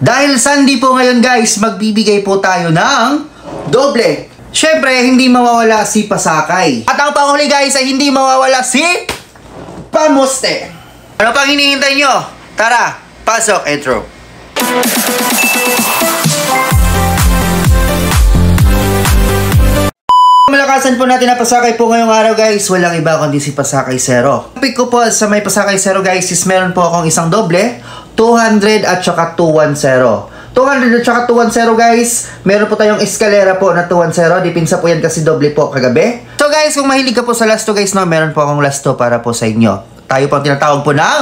Dahil Sunday po ngayon guys, magbibigay po tayo ng doble. Syempre, hindi mawawala si Pasakay. At ang panghuli guys ay hindi mawawala si Pamuste. Ano pang hinihintay nyo? Tara, pasok intro. Malakasan po natin na Pasakay po ngayong araw guys. Walang iba kundi si Pasakay Zero. Pick ko po sa may Pasakay Zero guys is meron po akong isang doble, 200 at saka 210. 200 at saka 210 guys. Meron po tayong eskalera po na 210. Dipinsa po yan kasi doble po kagabi. So guys, kung mahilig ka po sa last 2 guys, no, meron po akong last 2 para po sa inyo. Tayo po ang tinatawag po ng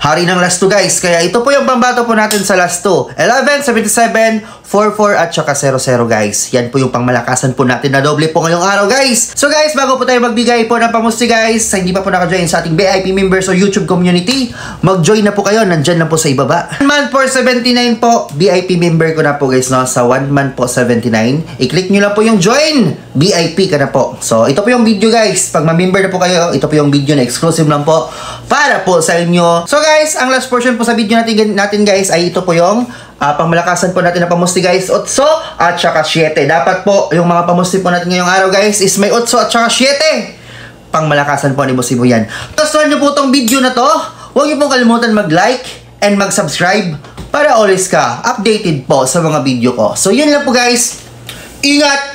hari ng last 2 guys. Kaya ito po yung pambato po natin sa last 2. 11, 77, 44 at saka 00 guys. Yan po yung pangmalakasan po natin na doble po ngayong araw guys. So guys, bago po tayo magbigay po ng pamusti guys, sa hindi pa po naka-join sa ating VIP members o YouTube community, mag-join na po kayo. Nandyan lang po sa ibaba. 1 month for 79 po. VIP member ko na po guys, no? Sa 1 month po 79. I-click nyo lang po yung join. VIP ka na po. So ito po yung video guys. Pag ma-member na po kayo, ito po yung video na exclusive lang po para po sa inyo. So guys, ang last portion po sa video natin guys ay ito po yung pangmalakasan po natin na pamusti guys, 8 at saka 7. Dapat po yung mga pamusti po natin ngayong araw guys is may 8 at saka 7. Pangmalakasan po ni Musibo yan. Gustuhan nyo po itong video na to, huwag nyo pong kalimutan mag-like and mag-subscribe para always ka updated po sa mga video ko. So yun lang po guys. Ingat!